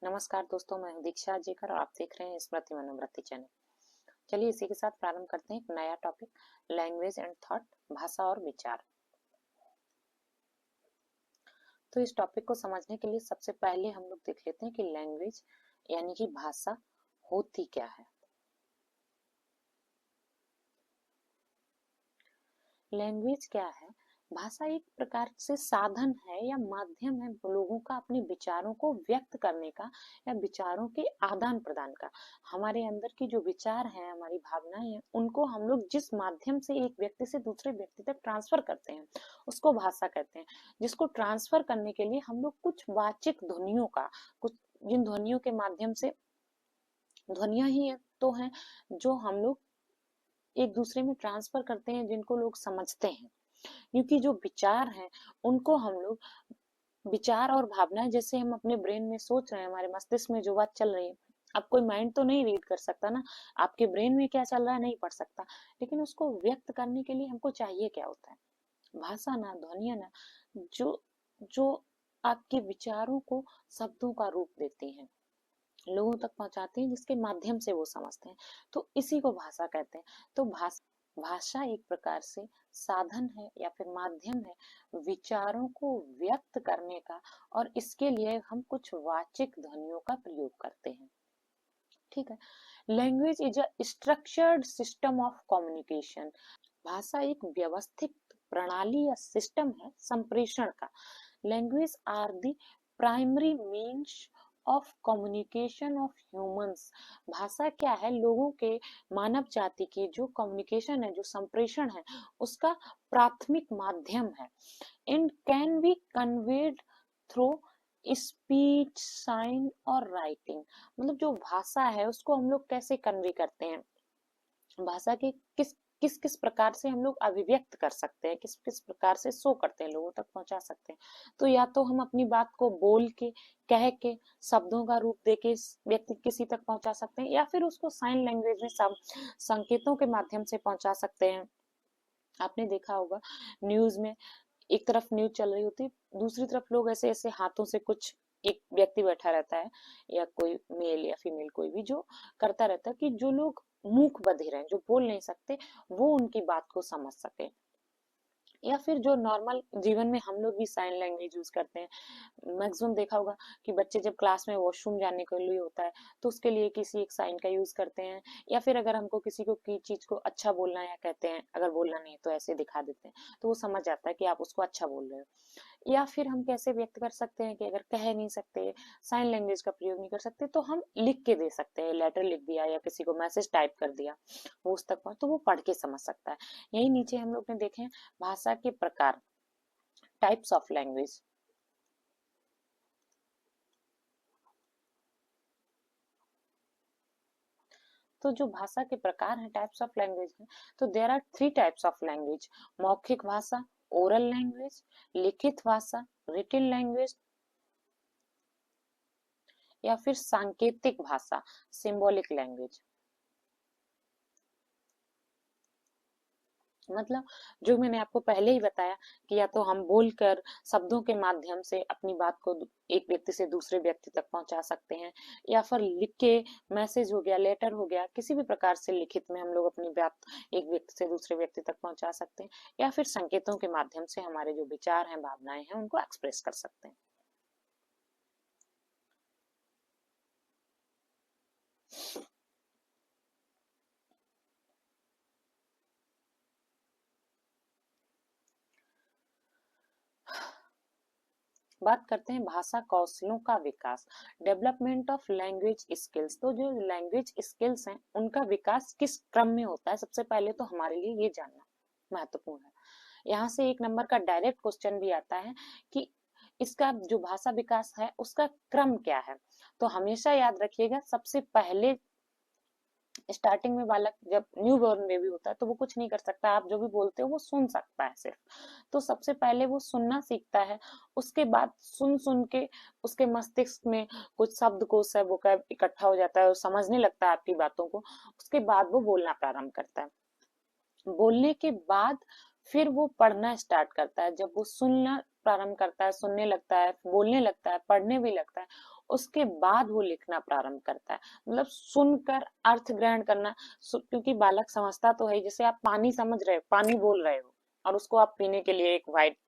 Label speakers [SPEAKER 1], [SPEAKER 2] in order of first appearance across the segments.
[SPEAKER 1] नमस्कार दोस्तों, मैं हूं दीक्षा जेकर और आप देख रहे हैं स्मृति मनोवृत्ति चैनल। चलिए इसी के साथ प्रारंभ करते हैं एक नया टॉपिक, लैंग्वेज एंड थॉट, भाषा और विचार। तो इस टॉपिक को समझने के लिए सबसे पहले हम लोग देख लेते हैं कि लैंग्वेज यानी कि भाषा होती क्या है। लैंग्वेज क्या है? भाषा एक प्रकार से साधन है या माध्यम है लोगों का अपने विचारों को व्यक्त करने का या विचारों के आदान प्रदान का। हमारे अंदर की जो विचार हैं, हमारी भावनाएं हैं, उनको हम लोग जिस माध्यम से एक व्यक्ति से दूसरे व्यक्ति तक ट्रांसफर करते हैं उसको भाषा कहते हैं। जिसको ट्रांसफर करने के लिए हम लोग कुछ वाचिक ध्वनियों का, कुछ जिन ध्वनियों के माध्यम से, ध्वनियां ही तो हैं जो हम लोग एक दूसरे में ट्रांसफर करते हैं, जिनको लोग समझते हैं। क्योंकि जो विचार हैं उनको हम लोग, विचार और भावनाएं जैसे हम अपने ब्रेन में सोच रहे हैं, हमारे मस्तिष्क में जो बात चल रही है, अब कोई माइंड तो नहीं रीड कर सकता ना, आपके ब्रेन में क्या चल रहा है नहीं पढ़ सकता, लेकिन उसको व्यक्त करने के लिए हमको चाहिए क्या होता है? भाषा ना, ध्वनिया ना, जो जो आपके विचारों को शब्दों का रूप देती हैं, लोगों तक पहुंचाती हैं, जिसके माध्यम से वो समझते हैं। तो इसी को भाषा कहते हैं। तो भाषा एक प्रकार से साधन है या फिर माध्यम है विचारों को व्यक्त करने का, और इसके लिए हम कुछ वाचिक ध्वनियों का प्रयोग करते हैं। ठीक है। Language is a structured system of communication. भाषा एक व्यवस्थित प्रणाली या सिस्टम है संप्रेषण का। Language are the primary means of communication of humans. भाषा क्या है? लोगों के, मानव जाति की जो कम्युनिकेशन है, जो संप्रेषण है, उसका प्राथमिक माध्यम है। And can be conveyed through speech, sign और राइटिंग। मतलब जो भाषा है उसको हम लोग कैसे कन्वे करते हैं, भाषा के किस किस किस प्रकार से हम लोग अभिव्यक्त कर सकते हैं, किस किस प्रकार से शो करते हैं, लोगों तक पहुंचा सकते हैं। तो या तो हम अपनी बात को बोल के, कह के, शब्दों का रूप दे के व्यक्ति किसी तक पहुंचा सकते हैं, या फिर उसको साइन लैंग्वेज में सब संकेतों के माध्यम से पहुंचा सकते हैं। आपने देखा होगा न्यूज में, एक तरफ न्यूज चल रही होती, दूसरी तरफ लोग ऐसे ऐसे हाथों से, कुछ एक व्यक्ति बैठा रहता है या कोई मेल या फीमेल कोई भी, जो करता रहता है कि जो लोग मूक बधिर हैं, जो बोल नहीं सकते, वो उनकी बात को समझ सके। या फिर जो नॉर्मल जीवन में हम लोग भी साइन लैंग्वेज यूज करते हैं। मैक्सिमम देखा होगा कि बच्चे जब क्लास में वॉशरूम जाने के लिए होता है तो उसके लिए किसी एक साइन का यूज करते हैं, या फिर अगर हमको किसी को की चीज को अच्छा बोलना है या कहते हैं, अगर बोलना नहीं तो ऐसे दिखा देते हैं, तो वो समझ जाता है कि आप उसको अच्छा बोल रहे हो। या फिर हम कैसे व्यक्त कर सकते हैं कि अगर कह नहीं सकते, साइन लैंग्वेज का प्रयोग नहीं कर सकते, तो हम लिख के दे सकते हैं, लेटर लिख दिया या किसी को मैसेज टाइप कर दिया, वो उस तक पहुंच, तो वो पढ़ के समझ सकता है। यही नीचे हम लोग ने देखे हैं भाषा के प्रकार, टाइप्स ऑफ लैंग्वेज। तो जो भाषा के प्रकार हैं, टाइप्स ऑफ लैंग्वेज हैं, तो there are 3 types of language. मौखिक भाषा, ओरल लैंग्वेज, लिखित भाषा, रिटन लैंग्वेज, या फिर सांकेतिक भाषा, सिंबॉलिक लैंग्वेज। मतलब जो मैंने आपको पहले ही बताया कि या तो हम बोलकर, शब्दों के माध्यम से अपनी बात को एक व्यक्ति से दूसरे व्यक्ति तक पहुंचा सकते हैं, या फिर लिख के, मैसेज हो गया, लेटर हो गया, किसी भी प्रकार से लिखित में हम लोग अपनी बात एक व्यक्ति से दूसरे व्यक्ति तक पहुंचा सकते हैं, या फिर संकेतों के माध्यम से हमारे जो विचार हैं, भावनाएं हैं, उनको एक्सप्रेस कर सकते हैं। बात करते हैं भाषा कौशलों का विकास, डेवलपमेंट ऑफ लैंग्वेज स्किल्स। तो जो लैंग्वेज स्किल्स हैं उनका विकास किस क्रम में होता है, सबसे पहले तो हमारे लिए ये जानना महत्वपूर्ण है। यहाँ से 1 नंबर का डायरेक्ट क्वेश्चन भी आता है कि इसका जो भाषा विकास है उसका क्रम क्या है। तो हमेशा याद रखिएगा, सबसे पहले स्टार्टिंग में बालक जब न्यू बॉर्न बेबी होता है तो वो कुछ नहीं कर सकता, आप जो भी बोलते हो वो सुन सकता है सिर्फ। तो सबसे पहले वो सुनना सीखता है, उसके बाद सुन सुन के उसके मस्तिष्क में कुछ शब्दकोश है, वो इकट्ठा हो जाता है और समझने लगता है आपकी बातों को। उसके बाद वो बोलना प्रारंभ करता है। बोलने के बाद फिर वो पढ़ना स्टार्ट करता है। जब वो सुनना प्रारंभ करता है, सुनने लगता है, बोलने लगता है, पढ़ने भी लगता है, उसके बाद वो लिखना प्रारंभ करता है। मतलब सुनकर अर्थ ग्रहण करना, क्योंकि बालक समझता तो है, जैसे आप पानी समझ रहे हो, पानी बोल रहे हो और उसको आप पीने के लिए एक वाइट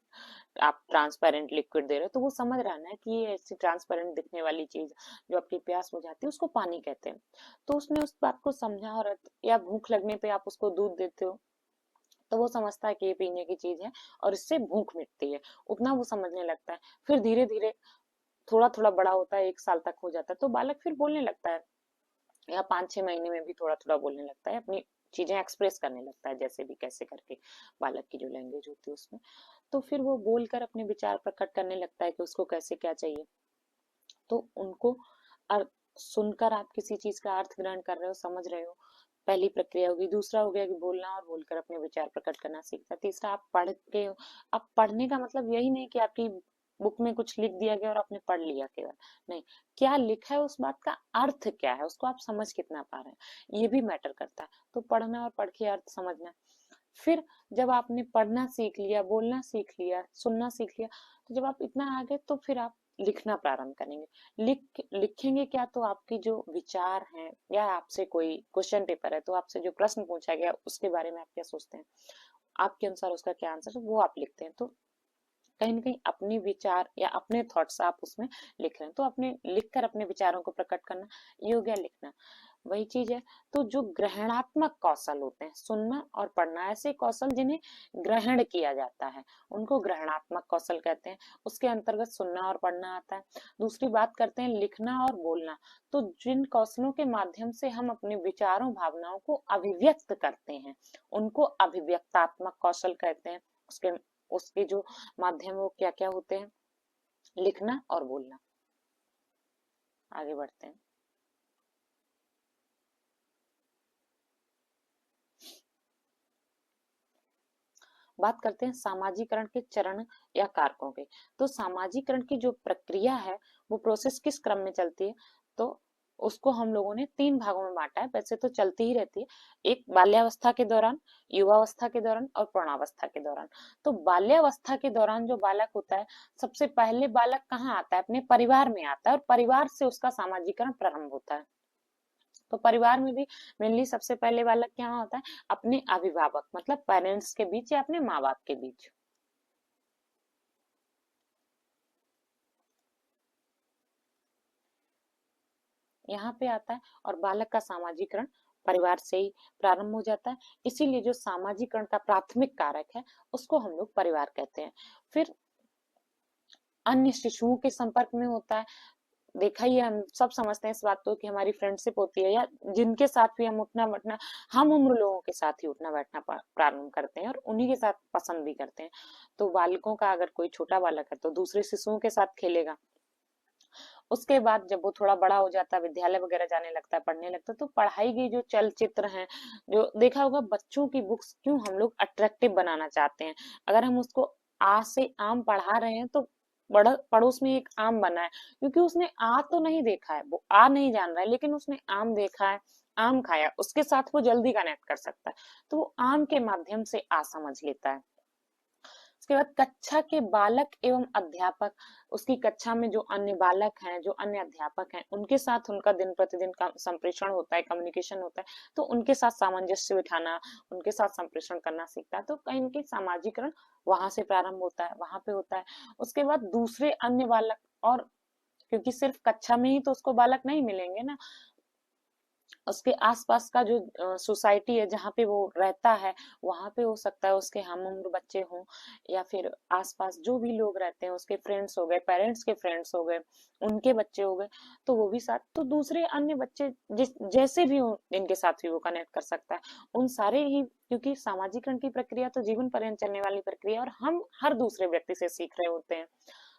[SPEAKER 1] आप ट्रांसपेरेंट लिक्विड दे रहे हो, तो वो समझ रहा है ना कि ये ऐसी ट्रांसपेरेंट दिखने वाली चीज जो आपकी प्यास बुझाती है उसको पानी कहते हैं। तो उसने उस बात को समझा, और या भूख लगने पे आप उसको दूध देते हो तो वो समझता है कि ये पीने की चीज है और इससे भूख मिटती है, उतना वो समझने लगता है। फिर धीरे धीरे थोड़ा थोड़ा बड़ा होता है, 1 साल तक हो जाता है, तो बालक फिर बोलने लगता है, या 5-6 महीने में भी थोड़ा थोड़ा बोलने लगता है, अपनी चीजें एक्सप्रेस करने लगता है, जैसे भी कैसे करके बालक की जो लैंग्वेज होती है उसमें। तो फिर वो बोलकर अपने विचार प्रकट करने लगता है कि उसको कैसे क्या चाहिए। तो उनको अर्थ सुनकर आप किसी चीज का अर्थ ग्रहण कर रहे हो, समझ रहे हो, पहली प्रक्रिया होगी। दूसरा हो गया कि बोलना और बोलकर अपने विचार प्रकट करना सीखता है। तीसरा आप पढ़ के, अब पढ़ने का मतलब यही नहीं कि आपकी बुक में कुछ लिख दिया गया और आपने पढ़ लिया केवल, नहीं, क्या लिखा है उस बात का अर्थ क्या है, उसको आप समझ कितना पा रहे हैं, ये भी मैटर करता है। तो पढ़ना और पढ़ के अर्थ समझना। फिर जब आपने पढ़ना सीख लिया, बोलना सीख लिया, सुनना सीख लिया, तो जब आप इतना आ गए तो फिर आप लिखना प्रारंभ करेंगे। लिखेंगे क्या, तो आपकी जो विचार हैं, या आपसे कोई क्वेश्चन पेपर है तो आपसे जो प्रश्न पूछा गया उसके बारे में आप क्या सोचते हैं, आपके अनुसार उसका क्या आंसर है, वो आप लिखते हैं। तो कहीं ना कहीं अपने विचार या अपने थॉट्स आप उसमें लिख रहे हैं, तो अपने लिखकर अपने विचारों को प्रकट करना, ये हो गया लिखना। वही चीज है। तो जो ग्रहणात्मक कौशल होते हैं, सुनना और पढ़ना, ऐसे कौशल जिन्हें ग्रहण किया जाता है, उनको ग्रहणात्मक कौशल कहते हैं। उसके अंतर्गत सुनना और पढ़ना आता है। दूसरी बात करते हैं लिखना और बोलना। तो जिन कौशलों के माध्यम से हम अपने विचारों भावनाओं को अभिव्यक्त करते हैं, उनको अभिव्यक्तात्मक कौशल कहते हैं। उसके उसके जो माध्यम वो क्या क्या होते हैं, लिखना और बोलना। आगे बढ़ते हैं। बात करते हैं सामाजिकरण के चरण या कारकों के। तो सामाजिकरण की जो प्रक्रिया है, वो प्रोसेस किस क्रम में चलती है, तो उसको हम लोगों ने 3 भागों में बांटा है। वैसे तो चलती ही रहती है, एक बाल्यावस्था के दौरान, युवावस्था के दौरान और प्रौढ़ावस्था के दौरान। तो बाल्यावस्था के दौरान जो बालक होता है, सबसे पहले बालक कहाँ आता है, अपने परिवार में आता है, और परिवार से उसका सामाजिकरण प्रारंभ होता है। तो परिवार में भी मेनली सबसे पहले बालक क्या होता है, अपने अभिभावक मतलब पेरेंट्स के बीच या अपने माँ बाप के बीच। यहाँ पे आता है, और बालक का सामाजिकरण परिवार से ही प्रारंभ हो जाता है। इसीलिए जो सामाजिकरण का प्राथमिक कारक है, उसको हम लोग परिवार कहते हैं। फिर अन्य शिशुओं के संपर्क में होता है। देखा ही है, हम सब समझते हैं इस बात को कि हमारी फ्रेंडशिप होती है, या जिनके साथ भी हम उठना बैठना, हम उम्र लोगों के साथ ही उठना बैठना प्रारंभ करते हैं और उन्हीं के साथ पसंद भी करते हैं। तो बालकों का, अगर कोई छोटा बालक है तो दूसरे शिशुओं के साथ खेलेगा। उसके बाद जब वो थोड़ा बड़ा हो जाता है, विद्यालय वगैरह जाने लगता है, पढ़ने लगता है, तो पढ़ाई की जो चलचित्र हैं, जो देखा होगा बच्चों की बुक्स क्यों हम लोग अट्रैक्टिव बनाना चाहते हैं। अगर हम उसको आ से आम पढ़ा रहे हैं, तो बड़ा पड़ोस में एक आम बना है, क्योंकि उसने आ तो नहीं देखा है, वो आ नहीं जान रहा है, लेकिन उसने आम देखा है, आम खाया, उसके साथ वो जल्दी कनेक्ट कर सकता है। तो वो आम के माध्यम से आ समझ लेता है। उसके बाद कक्षा के बालक एवं अध्यापक, उसकी कक्षा में जो अन्य बालक हैं, जो अन्य अध्यापक हैं, उनके साथ उनका दिन प्रतिदिन का संप्रेषण होता है, कम्युनिकेशन होता है। तो उनके साथ सामंजस्य बिठाना, उनके साथ संप्रेषण करना सीखता है। तो कहीं ना कहीं सामाजिकरण वहां से प्रारंभ होता है, वहां पे होता है। उसके बाद दूसरे अन्य बालक, और क्योंकि सिर्फ कक्षा में ही तो उसको बालक नहीं मिलेंगे ना, उसके आसपास का जो सोसाइटी है जहाँ पे वो रहता है, वहां पे हो सकता है उसके हम उम्र बच्चे हों, या फिर आसपास जो भी लोग रहते हैं, उसके फ्रेंड्स हो गए, पेरेंट्स के फ्रेंड्स हो गए, उनके बच्चे हो गए, तो वो भी साथ, तो दूसरे अन्य बच्चे जिस जैसे भी हो, इनके साथ भी वो कनेक्ट कर सकता है। उन सारे ही, क्योंकि सामाजिकरण की प्रक्रिया तो जीवन पर्यंत चलने वाली प्रक्रिया, और हम हर दूसरे व्यक्ति से सीख रहे होते हैं,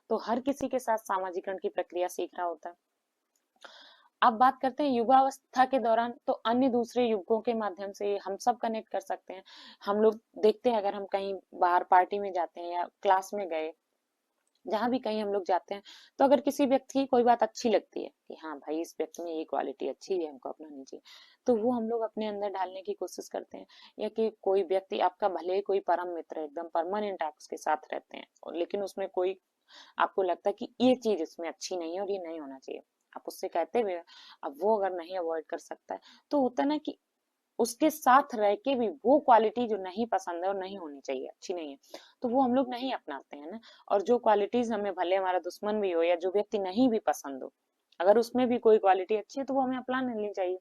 [SPEAKER 1] तो हर किसी के साथ सामाजिकरण की प्रक्रिया सीख रहा होता है। अब बात करते हैं युवावस्था के दौरान, तो अन्य दूसरे युवकों के माध्यम से हम सब कनेक्ट कर सकते हैं। हम लोग देखते हैं, अगर हम कहीं बाहर पार्टी में जाते हैं या क्लास में गए, जहां भी कहीं हम लोग जाते हैं, तो अगर किसी व्यक्ति की कोई बात अच्छी लगती है कि हाँ भाई, इस व्यक्ति में ये क्वालिटी अच्छी है, हमको अपनानी चाहिए, तो वो हम लोग अपने अंदर डालने की कोशिश करते हैं। या कि कोई व्यक्ति आपका, भले ही कोई परम मित्र है, एकदम परमानेंट आप उसके साथ रहते हैं, लेकिन उसमें कोई आपको लगता है कि ये चीज इसमें अच्छी नहीं है और ये नहीं होना चाहिए, आप उससे कहते हुए अब वो अगर नहीं अवॉइड कर सकता है, तो होता है ना कि उसके साथ रह के भी वो क्वालिटी जो नहीं पसंद है और नहीं होनी चाहिए, अच्छी नहीं है, तो वो हम लोग नहीं अपनाते हैं ना। और जो क्वालिटीज हमें भले हमारा दुश्मन भी हो या जो व्यक्ति नहीं भी पसंद हो, अगर उसमें भी कोई क्वालिटी अच्छी है तो वो हमें अपना लेनी चाहिए।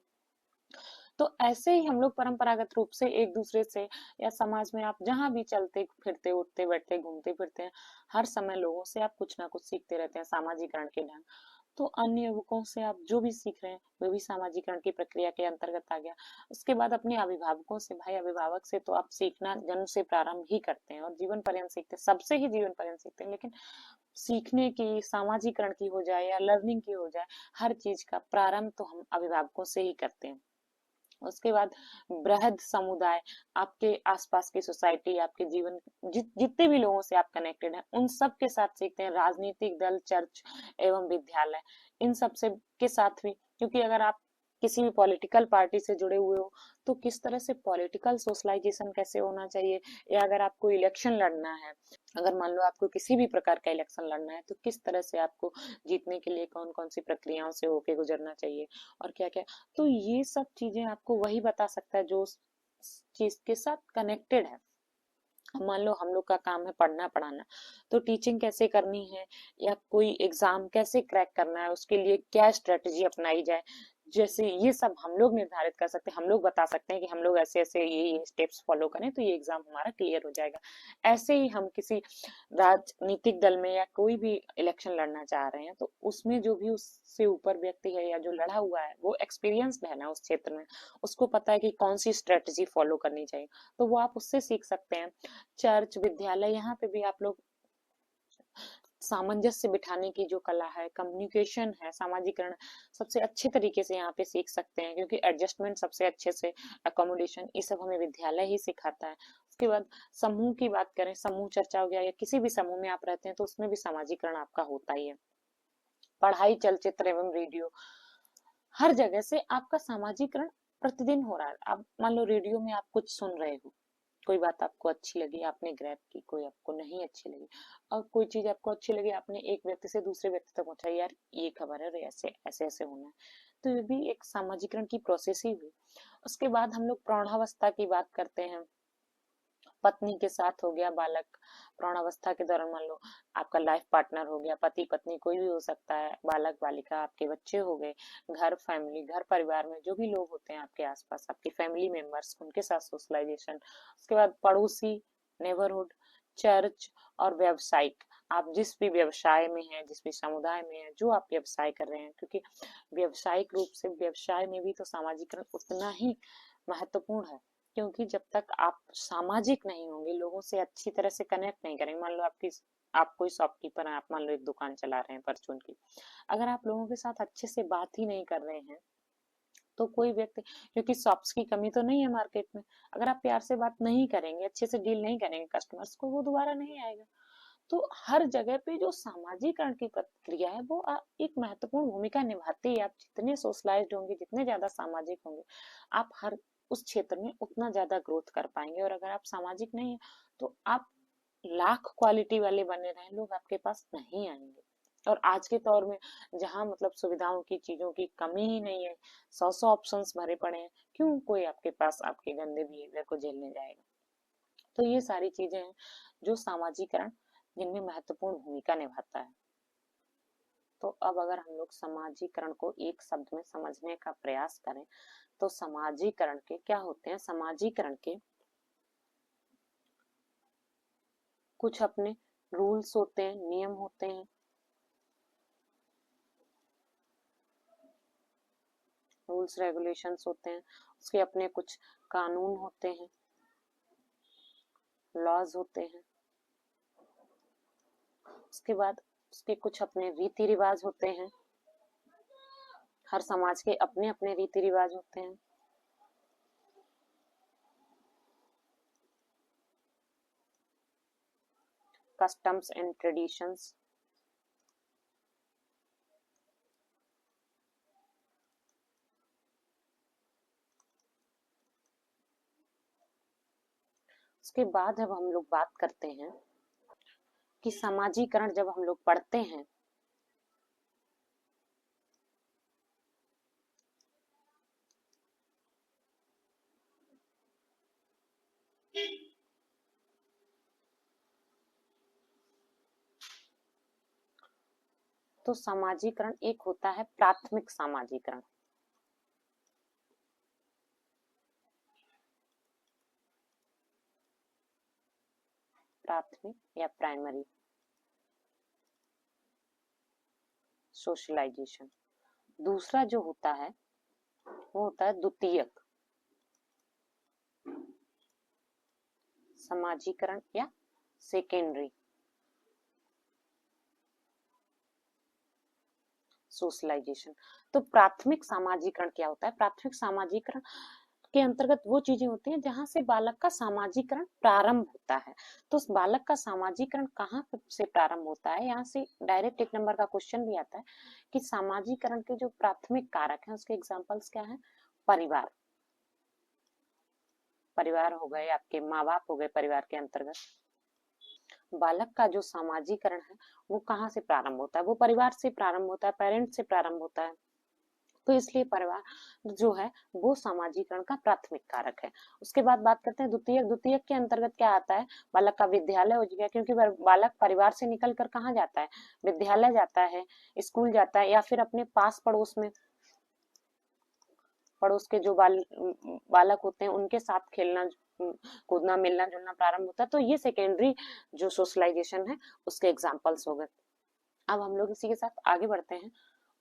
[SPEAKER 1] तो ऐसे ही हम लोग परंपरागत रूप से एक दूसरे से या समाज में आप जहां भी चलते फिरते उठते बैठते घूमते फिरते हैं, हर समय लोगों से आप कुछ ना कुछ सीखते रहते हैं, सामाजिकरण के ढंग। तो अन्य युवकों से आप जो भी सीख रहे हैं वो भी सामाजिकरण की प्रक्रिया के अंतर्गत आ गया। उसके बाद अपने अभिभावकों से, भाई अभिभावक से तो आप सीखना जन्म से प्रारंभ ही करते हैं और जीवन पर्यंत सीखते हैं, सबसे ही जीवन पर्यंत सीखते हैं, लेकिन सीखने की, सामाजिकरण की हो जाए या लर्निंग की हो जाए, हर चीज का प्रारंभ तो हम अभिभावकों से ही करते हैं। उसके बाद बृहद समुदाय, आपके आसपास की सोसाइटी, आपके जीवन जितने भी लोगों से आप कनेक्टेड हैं उन सब के साथ सीखते हैं, राजनीतिक दल, चर्च एवं विद्यालय, इन सब से के साथ भी, क्योंकि अगर आप किसी भी पॉलिटिकल पार्टी से जुड़े हुए हो तो किस तरह से पॉलिटिकल सोशलाइजेशन कैसे होना चाहिए, या अगर आपको इलेक्शन लड़ना है, अगर मान लो आपको किसी भी प्रकार का इलेक्शन लड़ना है तो किस तरह से आपको जीतने के लिए कौन कौन सी प्रक्रियाओं से होके गुजरना चाहिए और क्या क्या, तो ये सब चीजें आपको वही बता सकता है जो उस चीज के साथ कनेक्टेड है। मान लो हम लोग का काम है पढ़ना पढ़ाना, तो टीचिंग कैसे करनी है या कोई एग्जाम कैसे क्रैक करना है, उसके लिए क्या स्ट्रेटेजी अपनाई जाए, जैसे ये सब हम लोग निर्धारित कर सकते हैं, हम लोग बता सकते हैं कि हम लोग ऐसे ऐसे ये स्टेप्स फॉलो करें तो ये एग्जाम हमारा क्लियर हो जाएगा। ऐसे ही हम किसी राजनीतिक दल में या कोई भी इलेक्शन लड़ना चाह रहे हैं तो उसमें जो भी उससे ऊपर व्यक्ति है या जो लड़ा हुआ है वो एक्सपीरियंस्ड है ना उस क्षेत्र में, उसको पता है कि कौन सी स्ट्रेटेजी फॉलो करनी चाहिए, तो वो आप उससे सीख सकते हैं। चर्च, विद्यालय, यहाँ पे भी आप लोग सामंजस्य बिठाने की जो कला है, कम्युनिकेशन है, सामाजिकरण सबसे अच्छे तरीके से यहाँ पे सीख सकते हैं, क्योंकि एडजस्टमेंट सबसे अच्छे से, अकोमोडेशन, ये सब हमें विद्यालय ही सिखाता है। उसके बाद समूह की बात करें, समूह चर्चा हो गया या किसी भी समूह में आप रहते हैं तो उसमें भी सामाजिकरण आपका होता ही है। पढ़ाई, चलचित्र एवं रेडियो, हर जगह से आपका सामाजिकरण प्रतिदिन हो रहा है। आप मान लो रेडियो में आप कुछ सुन रहे हो, कोई बात आपको अच्छी लगी, आपने ग्रैब की, कोई आपको नहीं अच्छी लगी, और कोई चीज आपको अच्छी लगी, आपने एक व्यक्ति से दूसरे व्यक्ति तक पहुंचाई, यार ये खबर है, ऐसे ऐसे ऐसे होना है, तो ये भी एक सामाजिकरण की प्रोसेस ही हुई। उसके बाद हम लोग प्रौढ़ावस्था की बात करते हैं, पत्नी के साथ हो गया बालक, प्रौढ़ावस्था के दौरान मान लो आपका लाइफ पार्टनर हो गया, पति पत्नी कोई भी हो सकता है, बालक बालिका, आपके बच्चे हो गए, घर फैमिली, घर परिवार में जो भी लोग होते हैं आपके आसपास, आपके फैमिली मेंबर्स, उनके साथ सोशलाइजेशन। उसके बाद पड़ोसी, नेबरहुड, चर्च और व्यावसायिक, आप जिस भी व्यवसाय में हैं, जिस भी समुदाय में हैं, जो आप व्यवसाय कर रहे हैं, क्योंकि व्यवसायिक रूप से व्यवसाय में भी तो सामाजिकरण उतना ही महत्वपूर्ण है, क्योंकि जब तक आप सामाजिक नहीं होंगे, लोगों से अच्छी तरह से कनेक्ट नहीं करेंगे, मान लो आप कोई शॉपकीपर हैं, आप मान लो एक दुकान चला रहे हैं परचून की, अगर आप लोगों के साथ अच्छे से बात ही नहीं कर रहे हैं तो कोई व्यक्ति, क्योंकि शॉप्स की कमी तो नहीं है मार्केट में, अगर आप प्यार से बात नहीं करेंगे, अच्छे से डील नहीं करेंगे कस्टमर्स को, वो दोबारा नहीं आएगा। तो हर जगह पे जो सामाजिकरण की प्रक्रिया है वो एक महत्वपूर्ण भूमिका निभाती है। आप जितने सोशलाइज्ड होंगे, जितने ज्यादा सामाजिक होंगे, आप हर उस क्षेत्र में उतना ज्यादा ग्रोथ कर पाएंगे, और अगर आप सामाजिक नहीं है तो आप लाख क्वालिटी वाले बने रहे, लोग आपके पास नहीं आएंगे। और आज के दौर में जहां मतलब सुविधाओं की, चीजों की कमी ही नहीं है, सौ सौ ऑप्शंस भरे पड़े हैं, क्यों कोई आपके पास आपके गंदे बिहेवियर को झेलने जाएगा। तो ये सारी चीजें हैं जो सामाजिकरण, जिनमें महत्वपूर्ण भूमिका निभाता है। तो अब अगर हम लोग सामाजिकरण को एक शब्द में समझने का प्रयास करें तो सामाजिकरण के क्या होते हैं, सामाजिकरण के कुछ अपने रूल्स होते हैं, नियम होते हैं, रूल्स रेगुलेशंस होते हैं, उसके अपने कुछ कानून होते हैं, लॉज होते हैं, उसके बाद उसके कुछ अपने रीति रिवाज होते हैं, हर समाज के अपने अपने रीति रिवाज होते हैं, कस्टम्स एंड ट्रेडिशंस, उसके बाद जब हम लोग बात करते हैं कि समाजीकरण जब हम लोग पढ़ते हैं तो समाजीकरण एक होता है प्राथमिक समाजीकरण। प्राथमिक या प्राइमरी सोशलाइजेशन। दूसरा जो होता है वो होता है द्वितीयक समाजीकरण या सेकेंडरी सोशलाइजेशन। तो प्राथमिक सामाजिकरण क्या होता है? प्राथमिक सामाजिकरण के अंतर्गत वो चीजें होती हैं जहां से बालक का सामाजिकरण प्रारंभ होता है। तो उस बालक का सामाजिकरण कहाँ से प्रारंभ होता है? यहाँ से डायरेक्ट 1 नंबर का क्वेश्चन भी आता है कि सामाजिकरण के जो प्राथमिक कारक हैं उसके एग्जाम्पल्स क्या है? परिवार, परिवार हो गए, आपके माँ बाप हो गए परिवार के अंतर्गत। बालक का जो सामाजिकरण है वो कहाँ से प्रारंभ होता है? वो परिवार से प्रारंभ होता है, पेरेंट्स से प्रारंभ होता है। तो इसलिए परिवार जो है वो सामाजिकरण का प्राथमिक कारक है। उसके बाद बात करते हैं द्वितीयक। द्वितीयक के अंतर्गत क्या आता है? बालक का विद्यालय हो गया, क्योंकि बालक परिवार से निकल कर कहाँ जाता है? विद्यालय जाता है, स्कूल जाता है, या फिर अपने पास पड़ोस में पड़ोस के जो बालक होते हैं उनके साथ खेलना कूदना मिलना जुलना प्रारंभ होता है। तो ये सेकेंडरी जो सोशलाइजेशन है उसके एग्जाम्पल्स हो गए। अब हम लोग इसी के साथ आगे बढ़ते हैं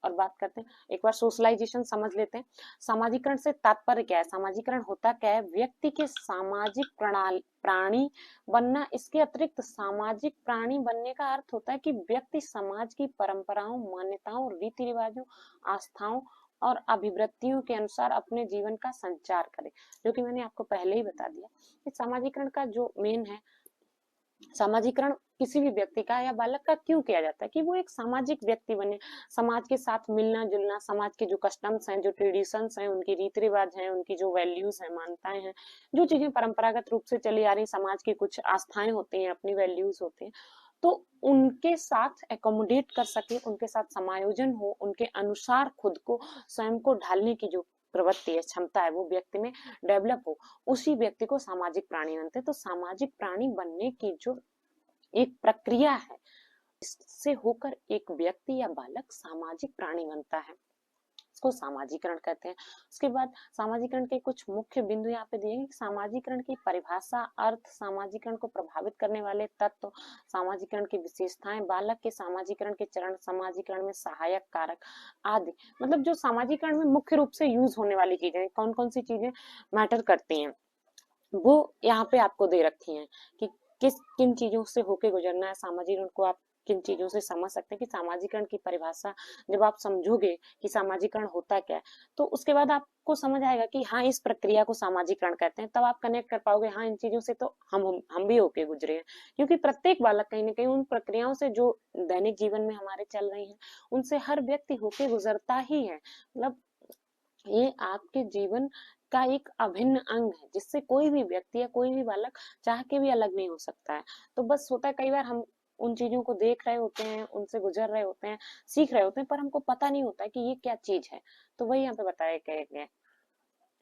[SPEAKER 1] और बात करते हैं, एक बार सोशलाइजेशन समझ लेते हैं। सामाजिकरण से तात्पर्य क्या है? सामाजिकरण होता क्या है? व्यक्ति के सामाजिक प्रणाली प्राणी बनना। इसके अतिरिक्त सामाजिक प्राणी बनने का अर्थ होता है कि व्यक्ति समाज की परंपराओं, मान्यताओं, रीति रिवाजों, आस्थाओं और अभिवृत्तियों के अनुसार अपने जीवन का संचार करे। जो कि मैंने आपको पहले ही बता दिया कि सामाजिकरण का जो मेन है, सामाजिकरण किसी भी व्यक्ति का या बालक का क्यों किया जाता है कि वो एक सामाजिक व्यक्ति बने, समाज के साथ मिलना जुलना, समाज के जो कस्टम्स हैं, जो ट्रेडिशंस हैं, उनकी रीति रिवाज हैं, उनकी जो वैल्यूज हैं, मान्यताएं हैं, जो चीजें परंपरागत रूप से चली आ रही, समाज की कुछ आस्थाएं होती हैं, अपनी वैल्यूज होती हैं, तो उनके साथ एकोमोडेट कर सके, उनके साथ समायोजन हो, उनके अनुसार खुद को स्वयं को ढालने की जो प्रवृत्ति है, क्षमता है, वो व्यक्ति में डेवलप हो, उसी व्यक्ति को सामाजिक प्राणी बनते हैं। तो सामाजिक प्राणी बनने की जो एक प्रक्रिया है, इससे होकर एक व्यक्ति या बालक सामाजिक प्राणी बनता है, इसको सामाजिकरण कहते हैं। उसके बाद सामाजिकरण के कुछ मुख्य बिंदु यहाँ पे दिए हैं। सामाजिकरण की परिभाषा, अर्थ, सामाजिकरण को प्रभावित करने वाले तत्व, सामाजिकरण की विशेषताएं, बालक के सामाजिकरण के चरण, सामाजिकरण में सहायक कारक आदि। मतलब जो सामाजिकरण में मुख्य रूप से यूज होने वाली चीजें, कौन कौन सी चीजें मैटर करती हैं, वो यहाँ पे आपको दे रखी हैं कि किस किन चीजों से होके गुजरना है। सामाजिकरण को आप किन चीजों से समझ सकते हैं कि सामाजिकरण की परिभाषा जब आप समझोगे कि सामाजिकरण होता क्या है, तो उसके बाद आपको समझ आएगा कि हाँ इस प्रक्रिया को सामाजिकरण कहते हैं। तब आप कनेक्ट कर पाओगे, हाँ इन चीजों से तो हम भी होके गुजरे हैं, क्योंकि प्रत्येक बालक कहीं ना कहीं उन प्रक्रियाओं से जो दैनिक जीवन में हमारे चल रही है उनसे हर व्यक्ति होके गुजरता ही है। मतलब ये आपके जीवन का एक अभिन्न अंग है, जिससे कोई भी व्यक्ति या कोई भी बालक चाह के भी अलग नहीं हो सकता है। तो बस होता है कई बार हम उन चीजों को देख रहे होते हैं, उनसे गुजर रहे होते हैं, सीख रहे होते हैं, पर हमको पता नहीं होता है कि ये क्या चीज है। तो वही यहाँ पे बताया गया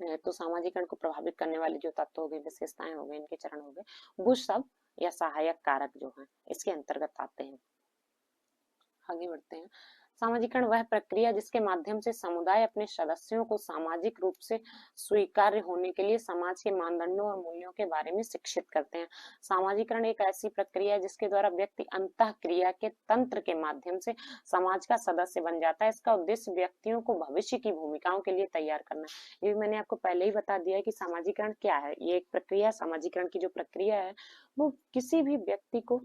[SPEAKER 1] है। तो सामाजिकरण को प्रभावित करने वाले जो तत्व हो गए, विशेषताएं हो गए, इनके चरण हो गए, वो सब या सहायक कारक जो है इसके अंतर्गत आते हैं। आगे बढ़ते हैं। सामाजिकरण वह प्रक्रिया जिसके माध्यम से समुदाय अपने सदस्यों को सामाजिक रूप से स्वीकार्य होने के लिए समाज के मानदंडों और मूल्यों के बारे में शिक्षित करते हैं। सामाजिकरण एक ऐसी प्रक्रिया है जिसके द्वारा व्यक्ति अंतःक्रिया के तंत्र के माध्यम से समाज का सदस्य बन जाता है। इसका उद्देश्य व्यक्तियों को भविष्य की भूमिकाओं के लिए तैयार करना है। ये मैंने आपको पहले ही बता दिया है कि सामाजिकरण क्या है। ये एक प्रक्रिया, सामाजिकरण की जो प्रक्रिया है वो किसी भी व्यक्ति को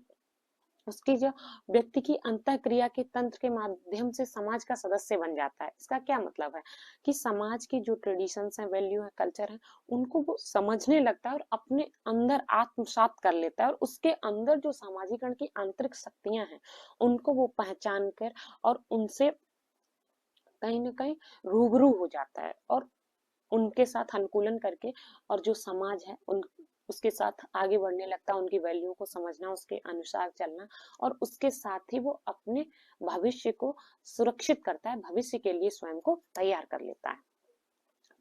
[SPEAKER 1] उसकी जो व्यक्ति की अंतःक्रिया के तंत्र के माध्यम से समाज का सदस्य बन जाता है। इसका क्या मतलब है कि समाज की जो ट्रेडिशंस है, वैल्यू है, कल्चर है, उनको वो समझने लगता है और अपने अंदर आत्मसात कर लेता है, और उसके अंदर जो सामाजिकरण की आंतरिक शक्तियां हैं उनको वो पहचान कर और उनसे कहीं ना कहीं रूबरू हो जाता है और उनके साथ अनुकूलन करके और जो समाज है उन उसके साथ आगे बढ़ने लगता है, उनकी वैल्यू को समझना, उसके अनुसार चलना, और उसके साथ ही वो अपने भविष्य को सुरक्षित करता है, भविष्य के लिए स्वयं को तैयार कर लेता है।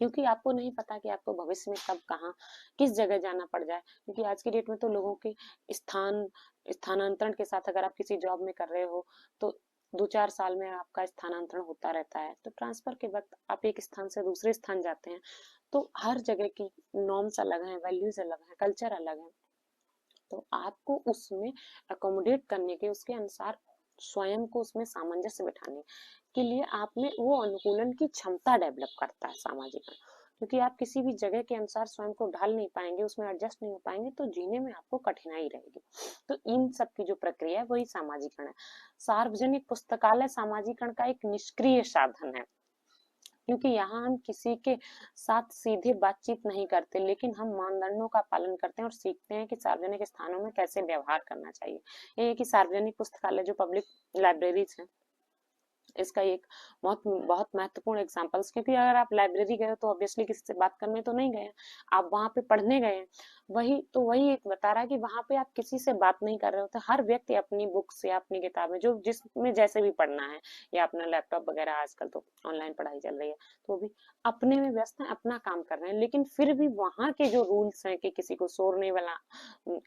[SPEAKER 1] क्योंकि आपको नहीं पता कि आपको भविष्य में कब कहाँ किस जगह जाना पड़ जाए, क्योंकि आज की डेट में तो लोगों के स्थानांतरण के साथ, अगर आप किसी जॉब में कर रहे हो तो 2-4 साल में आपका स्थानांतरण होता रहता है, तो ट्रांसफर के वक्त आप एक स्थान से दूसरे स्थान जाते हैं, तो हर जगह की नॉर्म्स अलग हैं, वैल्यूज अलग हैं, कल्चर अलग है, तो आपको उसमें अकोमोडेट करने के, उसके अनुसार स्वयं को उसमें सामंजस्य बिठाने के लिए आप में वो अनुकूलन की क्षमता डेवलप करता है सामाजिक, क्योंकि आप किसी भी जगह के अनुसार स्वयं को ढाल नहीं पाएंगे, उसमें एडजस्ट नहीं हो पाएंगे, तो जीने में आपको कठिनाई रहेगी। तो इन सब की जो प्रक्रिया है वही सामाजिकरण है। सार्वजनिक पुस्तकालय सामाजिकरण का एक निष्क्रिय साधन है, क्योंकि यहाँ हम किसी के साथ सीधे बातचीत नहीं करते, लेकिन हम मानदंडों का पालन करते हैं और सीखते हैं कि सार्वजनिक स्थानों में कैसे व्यवहार करना चाहिए। ये है कि सार्वजनिक पुस्तकालय जो पब्लिक लाइब्रेरीज हैं, इसका एक बहुत बहुत महत्वपूर्ण एग्जांपल, क्योंकि अगर आप लाइब्रेरी गए हो तो ऑब्वियसली किसी से बात करने तो नहीं गए, आप वहां पे पढ़ने गए, वही एक बता रहा है कि वहां पे आप किसी से बात नहीं कर रहे होते, हर व्यक्ति अपनी बुक्स या अपनी किताबें जो जिसमें जैसे भी पढ़ना है, या अपना लैपटॉप वगैरह, आजकल तो ऑनलाइन पढ़ाई चल रही है, तो भी अपने में व्यस्त है, अपना काम कर रहे हैं, लेकिन फिर भी वहां के जो रूल्स हैं कि किसी को शोर नहीं वाला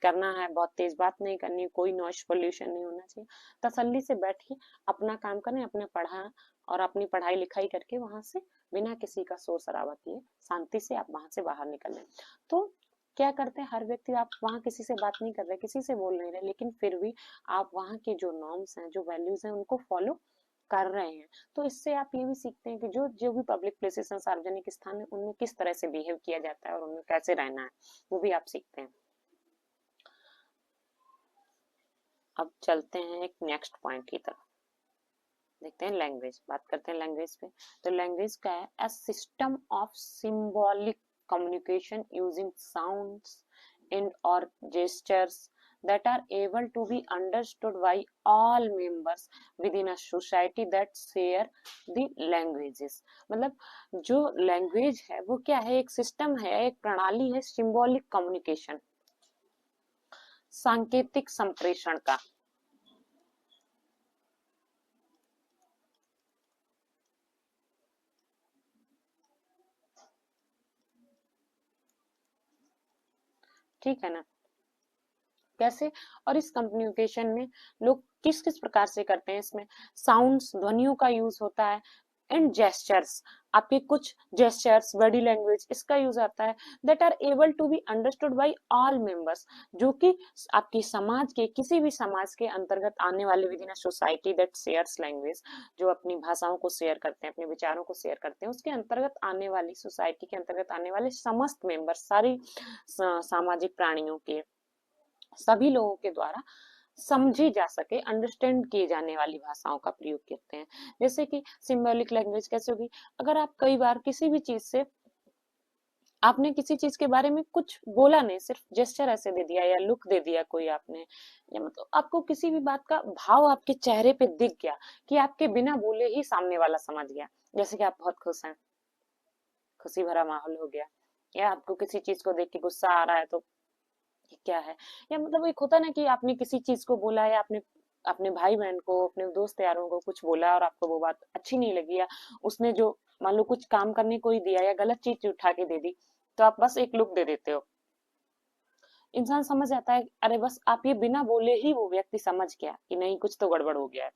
[SPEAKER 1] करना है, बहुत तेज बात नहीं करनी, कोई नॉइस पोल्यूशन नहीं होना चाहिए, तसल्ली से बैठिए, अपना काम करें, अपने पढ़ा और अपनी पढ़ाई लिखाई करके वहां से बिना किसी का शोर शराबा किए शांति से आप वहां से बाहर निकल लें। तो क्या करते हैं हर व्यक्ति, आप वहां किसी से बात नहीं कर रहे, किसी से बोल नहीं रहे, लेकिन फिर भी आप वहां के जो नॉर्म्स हैं, जो वैल्यूज हैं, उनको फॉलो कर रहे हैं। तो इससे आप ये भी सीखते हैं कि जो जो भी पब्लिक प्लेसेस हैं, सार्वजनिक स्थान है, उनमें किस तरह से बिहेव किया जाता है और उनमें कैसे रहना है, वो भी आप सीखते हैं। अब चलते हैं एक नेक्स्ट पॉइंट की तरफ, देखते हैं लैंग्वेज, बात करते हैं लैंग्वेज पे। तो लैंग्वेज क्या है? A system of symbolic communication using sounds and और gestures that are able to be understood by all members within a society that share the languages। मतलब जो लैंग्वेज है वो क्या है? एक सिस्टम है, एक प्रणाली है सिंबॉलिक कम्युनिकेशन, सांकेतिक संप्रेषण का। ठीक है ना? कैसे? और इस कम्युनिकेशन में लोग किस किस प्रकार से करते हैं, इसमें साउंड्स, ध्वनियों का यूज होता है, एंड जेस्चर्स, आपके कुछ जेस्चर्स, बॉडी लैंग्वेज, इसका यूज आता है, that are able to be understood by all members, जो कि आपकी समाज के, किसी भी समाज के अंतर्गत आने वाले, with in a society that shares language, जो अपनी भाषाओं को शेयर करते हैं, अपने विचारों को शेयर करते हैं, उसके अंतर्गत आने वाली, सोसाइटी के अंतर्गत आने वाले समस्त मेंबर्स, सारी सामाजिक प्राणियों के, सभी लोगों के द्वारा समझी जा सके, अंडरस्टैंड किए जाने वाली भाषाओं का प्रयोग करते हैं। जैसे कि सिंबॉलिक लैंग्वेज कैसे होगी? अगर आप कई बार किसी भी चीज से, आपने किसी चीज के बारे में कुछ बोला नहीं, सिर्फ जेस्चर ऐसे दे दिया या लुक दे दिया कोई आपने, या मतलब आपको किसी भी बात का भाव आपके चेहरे पे दिख गया, कि आपके बिना बोले ही सामने वाला समझ गया, जैसे कि आप बहुत खुश हैं, खुशी भरा माहौल हो गया, या आपको किसी चीज को देख के गुस्सा आ रहा है, तो क्या है, या मतलब एक होता है ना कि आपने किसी चीज को बोला, या आपने अपने भाई बहन को, अपने दोस्त यारों को कुछ बोला और आपको वो बात अच्छी नहीं लगी, या उसने जो मान लो कुछ काम करने को ही दिया या गलत चीज उठा के दे दी, तो आप बस एक लुक दे देते हो, इंसान समझ जाता है, अरे बस आप ये बिना बोले ही वो व्यक्ति समझ गया कि नहीं, कुछ तो गड़बड़ हो गया है।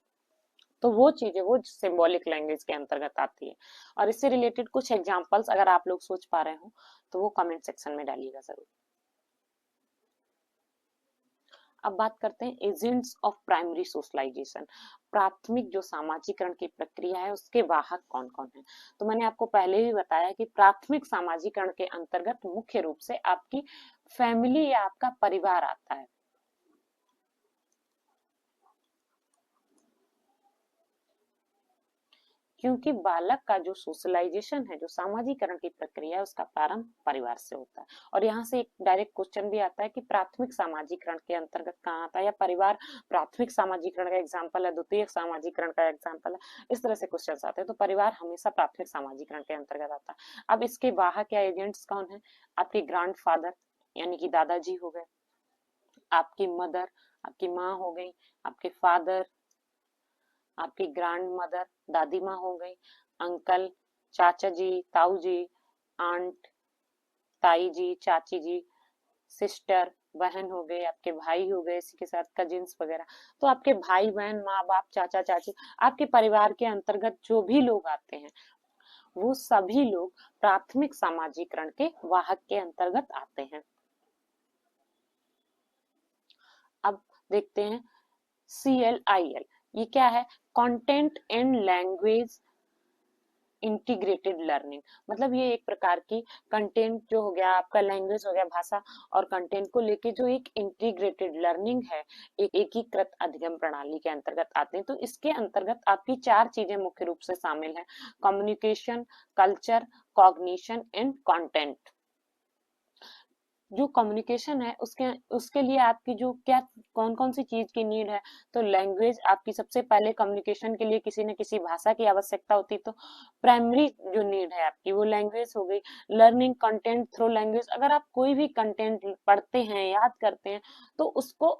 [SPEAKER 1] तो वो चीजें वो सिंबॉलिक लैंग्वेज के अंतर्गत आती है। और इससे रिलेटेड कुछ एग्जांपल्स अगर आप लोग सोच पा रहे हो तो वो कमेंट सेक्शन में डालिएगा जरूर। अब बात करते हैं एजेंट्स ऑफ प्राइमरी सोशलाइजेशन, प्राथमिक जो सामाजिकरण की प्रक्रिया है उसके वाहक कौन कौन है। तो मैंने आपको पहले ही बताया कि प्राथमिक सामाजिकरण के अंतर्गत मुख्य रूप से आपकी फैमिली या आपका परिवार आता है। क्योंकि बालक का जो सोशलाइजेशन है, जो सामाजिकरण की प्रक्रिया है, उसका प्रारंभ परिवार से होता है। और यहाँ से एक डायरेक्ट क्वेश्चन भी आता है कि प्राथमिक सामाजिकरण के अंतर्गत कहाँ आता है, या परिवार प्राथमिक सामाजिकरण का एग्जाम्पल है, द्वितीयक सामाजिकरण का एग्जाम्पल है, इस तरह से क्वेश्चन आते हैं। तो परिवार हमेशा प्राथमिक सामाजिकरण के अंतर्गत आता है। अब इसके वाहक या एजेंट्स कौन है? आपके ग्रैंड फादर यानी कि दादाजी हो गए, आपकी मदर, आपकी माँ हो गई, आपके फादर, आपकी ग्रैंड मदर, दादी माँ हो गई, अंकल, चाचा जी, ताऊ जी, आंट, ताई जी, चाची जी, सिस्टर, बहन हो गए, आपके भाई हो गए, इसी के साथ कजिन्स वगैरह। तो आपके भाई बहन, माँ बाप, चाचा चाची, आपके परिवार के अंतर्गत जो भी लोग आते हैं, वो सभी लोग प्राथमिक सामाजिकरण के वाहक के अंतर्गत आते हैं। अब देखते हैं CLIL, ये क्या है? Content and language integrated learning. मतलब ये एक प्रकार की कंटेंट जो हो गया आपका, लैंग्वेज हो गया, भाषा और कंटेंट को लेके जो एक इंटीग्रेटेड लर्निंग है, एक एकीकृत अधिगम प्रणाली के अंतर्गत आते हैं। तो इसके अंतर्गत आपकी 4 चीजें मुख्य रूप से शामिल हैं: communication, culture, cognition and content. जो कम्युनिकेशन है उसके लिए आपकी जो क्या कौन कौन सी चीज की नीड है? तो लैंग्वेज आपकी, सबसे पहले कम्युनिकेशन के लिए किसी न किसी भाषा की आवश्यकता होती है, तो प्राइमरी जो नीड है आपकी वो लैंग्वेज हो गई। लर्निंग कंटेंट थ्रू लैंग्वेज, अगर आप कोई भी कंटेंट पढ़ते हैं, याद करते हैं, तो उसको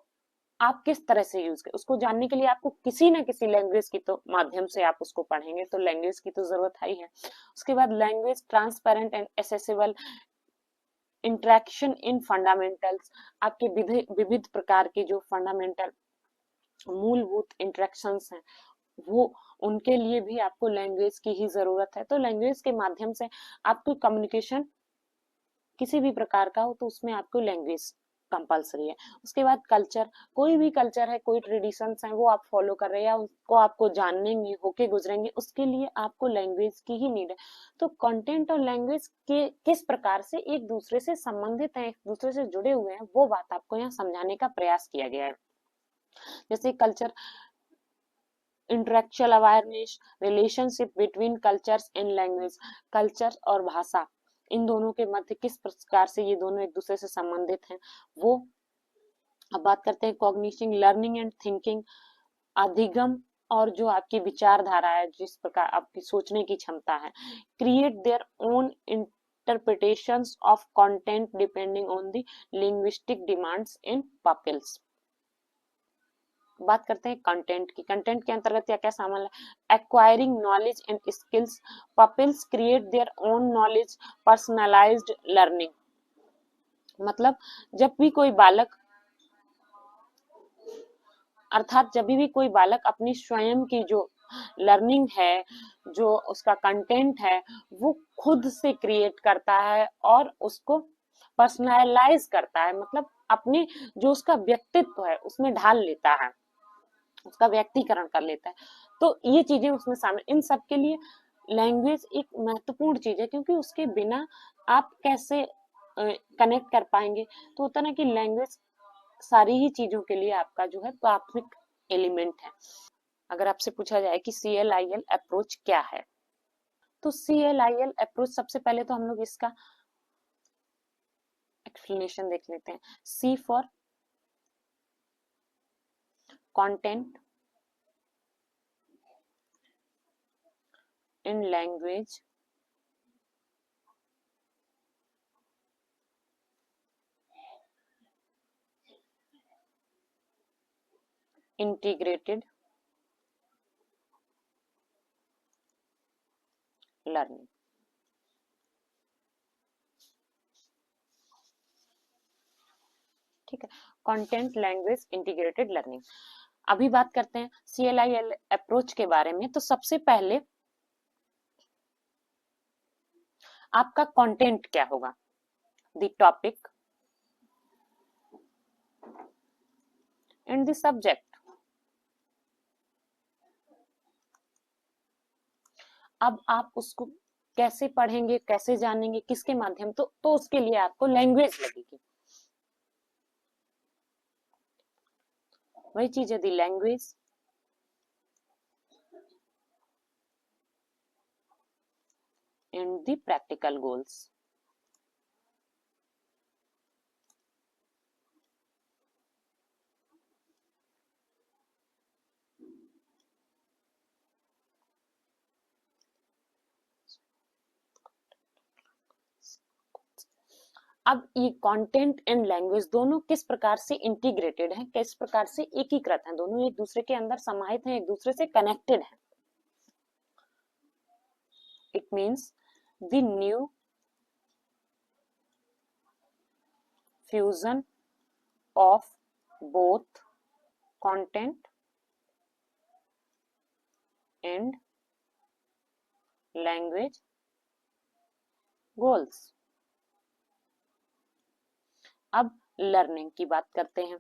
[SPEAKER 1] आप किस तरह से यूज करें, उसको जानने के लिए आपको किसी न किसी लैंग्वेज की तो माध्यम से आप उसको पढ़ेंगे, तो लैंग्वेज की तो जरूरत है ही है। उसके बाद language transparent and accessible, interaction in fundamentals, आपके विविध प्रकार के जो फंडामेंटल मूलभूत इंटरेक्शंस हैं, वो उनके लिए भी आपको लैंग्वेज की ही जरूरत है। तो लैंग्वेज के माध्यम से आपको कम्युनिकेशन किसी भी प्रकार का हो तो उसमें आपको लैंग्वेज कंपलसरी है। उसके बाद कल्चर, कोई भी कल्चर है, कोई ट्रेडिशंस है, वो आप फॉलो कर रहे हैं या उसको आपको जानने होके गुजरेंगे, उसके लिए आपको लैंग्वेज की ही नीड है। तो कंटेंट और लैंग्वेज के किस प्रकार से एक दूसरे से संबंधित हैं, एक दूसरे से जुड़े हुए हैं, वो बात आपको यहाँ समझाने का प्रयास किया गया है। जैसे culture, intellectual awareness, relationship between cultures and language, culture और भाषा, इन दोनों के मध्य किस प्रकार से ये दोनों एक दूसरे से संबंधित हैं, वो। अब बात करते हैं कॉग्निशन, लर्निंग एंड थिंकिंग, अधिगम और जो आपकी विचारधारा है, जिस प्रकार आपकी सोचने की क्षमता है, create their own interpretations of content depending on the linguistic demands in people's. बात करते हैं कंटेंट की। कंटेंट के अंतर्गत क्या क्या शामिल है? Acquiring knowledge and skills, peoples create their own knowledge, personalised learning. मतलब जब भी कोई बालक, अर्थात जब भी कोई बालक अपनी स्वयं की जो लर्निंग है, जो उसका कंटेंट है, वो खुद से क्रिएट करता है और उसको पर्सनलाइज करता है, मतलब अपने जो उसका व्यक्तित्व है उसमें ढाल लेता है, उसका व्यक्तिकरण कर लेता है। तो ये चीजें उसमें शामिल, इन सब के लिए लैंग्वेज एक महत्वपूर्ण चीज है, क्योंकि उसके बिना आप कैसे कनेक्ट कर पाएंगे। तो होता ना कि लैंग्वेज सारी ही चीजों के लिए आपका जो है प्राथमिक एलिमेंट है। अगर आपसे पूछा जाए कि CLIL अप्रोच क्या है, तो CLIL अप्रोच, सबसे पहले तो हम लोग इसका एक्सप्लेनेशन देख लेते हैं। C for content in language integrated learning. ठीक है, कंटेंट लैंग्वेज इंटीग्रेटेड लर्निंग। अभी बात करते हैं CLIL अप्रोच के बारे में। तो सबसे पहले आपका कंटेंट क्या होगा? The topic and the subject. अब आप उसको कैसे पढ़ेंगे, कैसे जानेंगे, किसके माध्यम, तो उसके लिए आपको लैंग्वेज लगेगी। वही चीज है, the language and the practical goals. अब ये कंटेंट एंड लैंग्वेज दोनों किस प्रकार से इंटीग्रेटेड हैं, किस प्रकार से एकीकृत हैं, दोनों एक दूसरे के अंदर समाहित हैं, एक दूसरे से कनेक्टेड हैं। It means the new fusion of both content and language goals. अब लर्निंग की बात करते हैं।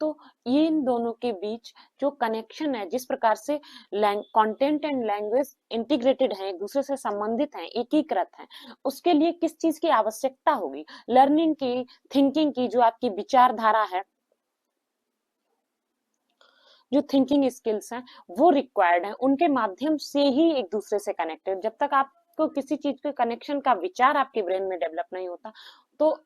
[SPEAKER 1] तो ये इन दोनों के बीच जो कनेक्शन है, जिस प्रकार से कंटेंट एंड लैंग्वेज इंटीग्रेटेड है, एक दूसरे से संबंधित हैं, एकीकृत हैं, उसके लिए किस चीज की आवश्यकता होगी? लर्निंग की, थिंकिंग की, जो आपकी विचारधारा है, जो थिंकिंग स्किल्स हैं वो रिक्वायर्ड है, उनके माध्यम से ही एक दूसरे से कनेक्टेड। जब तक आपको किसी चीज के कनेक्शन का विचार आपके ब्रेन में डेवलप नहीं होता, तो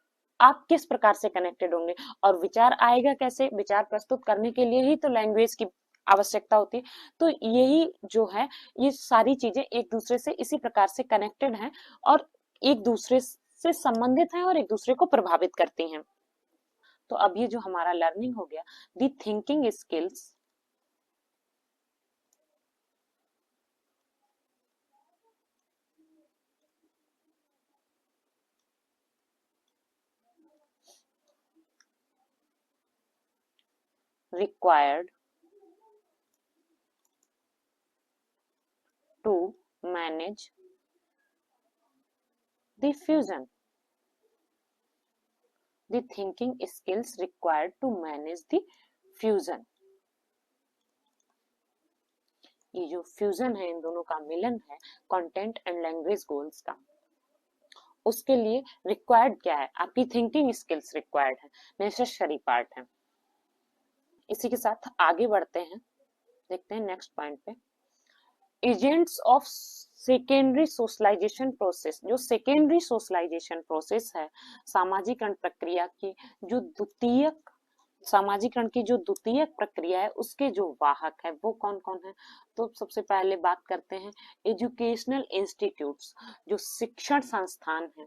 [SPEAKER 1] आप किस प्रकार से कनेक्टेड होंगे? और विचार आएगा कैसे? विचार प्रस्तुत करने के लिए ही तो लैंग्वेज की आवश्यकता होती है। तो यही जो है, ये सारी चीजें एक दूसरे से इसी प्रकार से कनेक्टेड हैं और एक दूसरे से संबंधित हैं और एक दूसरे को प्रभावित करती हैं। तो अब ये जो हमारा लर्निंग हो गया, the thinking skills required to manage the fusion. The thinking skills required to manage the fusion. ये जो फ्यूजन है, इन दोनों का मिलन है, कंटेंट एंड लैंग्वेज गोल्स का, उसके लिए रिक्वायर्ड क्या है? आपकी थिंकिंग स्किल्स रिक्वायर्ड है, नेसेसरी पार्ट है। इसी के साथ आगे बढ़ते हैं, देखते हैं नेक्स्ट पॉइंट पे। Agents of secondary socialisation process. जो सेकेंडरी सोशलाइजेशन प्रोसेस है, सामाजिकरण प्रक्रिया की जो द्वितीयक, सामाजिकरण की जो द्वितीयक प्रक्रिया है, उसके जो वाहक है वो कौन कौन है? तो सबसे पहले बात करते हैं एजुकेशनल इंस्टीट्यूट्स, जो शिक्षण संस्थान है,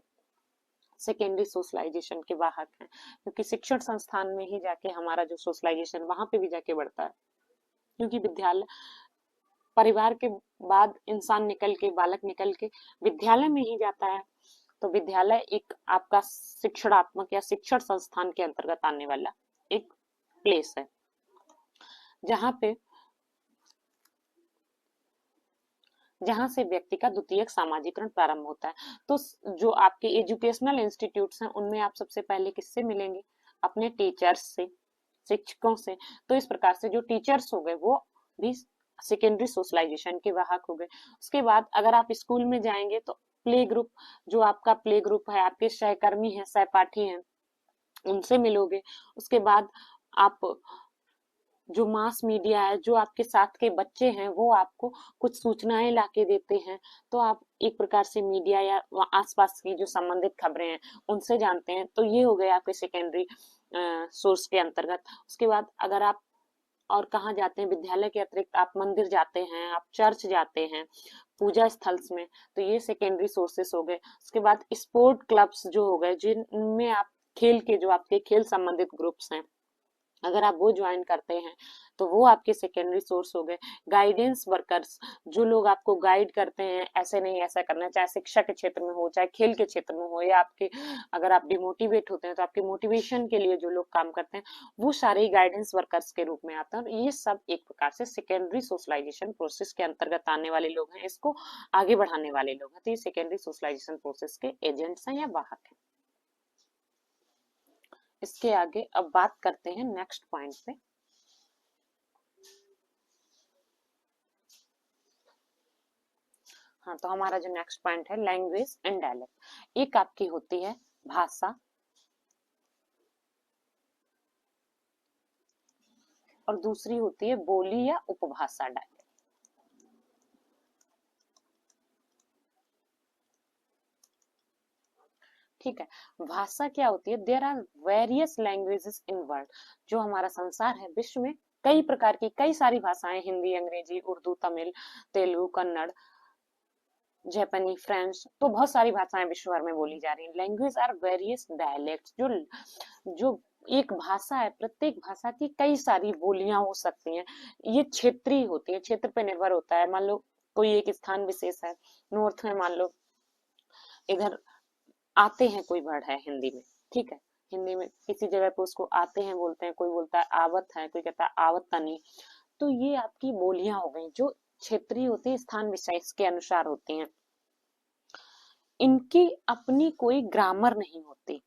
[SPEAKER 1] सेकेंडरी सोशलाइजेशन के वाहक हैं, क्योंकि शिक्षण संस्थान में ही जाके हमारा जो सोशलाइजेशन वहां पे भी जाके बढ़ता है। क्योंकि विद्यालय, परिवार के बाद इंसान निकल के, बालक निकल के विद्यालय में ही जाता है। तो विद्यालय एक आपका शिक्षणात्मक या शिक्षण संस्थान के अंतर्गत आने वाला एक प्लेस है, जहां से व्यक्ति का द्वितीयक सामाजिकरण प्रारंभ होता है। तो जो आपके एजुकेशनल इंस्टीट्यूट्स हैं, उनमें आप सबसे पहले किससे मिलेंगे? अपने टीचर्स से, शिक्षकों से। तो इस प्रकार से जो टीचर्स हो गए वो भी सेकेंडरी सोशलाइजेशन के वाहक हो गए। उसके बाद अगर आप स्कूल में जाएंगे तो प्ले ग्रुप, जो आपका प्ले ग्रुप है, आपके सहकर्मी हैं, सहपाठी हैं, उनसे मिलोगे। उसके बाद आप जो मास मीडिया है, जो आपके साथ के बच्चे हैं, वो आपको कुछ सूचनाएं लाके देते हैं, तो आप एक प्रकार से मीडिया या आसपास की जो संबंधित खबरें हैं उनसे जानते हैं। तो ये हो गए आपके सेकेंडरी सोर्स के अंतर्गत। उसके बाद अगर आप और कहाँ जाते हैं, विद्यालय के अतिरिक्त आप मंदिर जाते हैं, आप चर्च जाते हैं, पूजा स्थल्स में, तो ये सेकेंडरी सोर्सेस हो गए। उसके बाद स्पोर्ट क्लब्स जो हो गए, जिनमें आप खेल के, जो आपके खेल संबंधित ग्रुप्स हैं, अगर आप वो ज्वाइन करते हैं तो वो आपके सेकेंडरी सोर्स हो गए। गाइडेंस वर्कर्स, जो लोग आपको गाइड करते हैं, ऐसे नहीं ऐसा करना, चाहे शिक्षा के क्षेत्र में हो, चाहे खेल के क्षेत्र में हो, या आपके अगर आप डिमोटिवेट होते हैं तो आपके मोटिवेशन के लिए जो लोग काम करते हैं, वो सारे गाइडेंस वर्कर्स के रूप में आते हैं। और ये सब एक प्रकार से सेकेंडरी सोशलाइजेशन प्रोसेस के अंतर्गत आने वाले लोग हैं, इसको आगे बढ़ाने वाले लोग हैं। तो ये सेकेंडरी सोशलाइजेशन प्रोसेस के एजेंट्स हैं या वाहक हैं। इसके आगे अब बात करते हैं नेक्स्ट पॉइंट पे। हाँ, तो हमारा जो नेक्स्ट पॉइंट है, लैंग्वेज एंड डायलेक्ट। एक आपकी होती है भाषा और दूसरी होती है बोली या उपभाषा, डायलेक्ट। ठीक है, भाषा क्या होती है? There are various languages in world. जो हमारा संसार है, विश्व में कई प्रकार की, कई सारी भाषाएं, हिंदी, अंग्रेजी, उर्दू, तमिल, तेलुगु, कन्नड़, जापानी, फ्रेंच, तो बहुत सारी भाषाएं विश्व भर में बोली जा रही हैं। लैंग्वेज आर वेरियस डायलेक्ट्स, जो जो एक भाषा है, प्रत्येक भाषा की कई सारी बोलियां हो सकती हैं। ये क्षेत्रीय होती है, क्षेत्र पे निर्भर होता है। मान लो कोई एक स्थान विशेष है, नॉर्थ में मान लो इधर आते हैं कोई वर्ड है हिंदी में, ठीक है, हिंदी में किसी जगह पे उसको आते हैं बोलते हैं, कोई बोलता है आवत है, कोई कहता है आवत नहीं। तो ये आपकी बोलियां हो गई जो क्षेत्रीय होती है, स्थान विशेष के अनुसार होती हैं। इनकी अपनी कोई ग्रामर नहीं होती।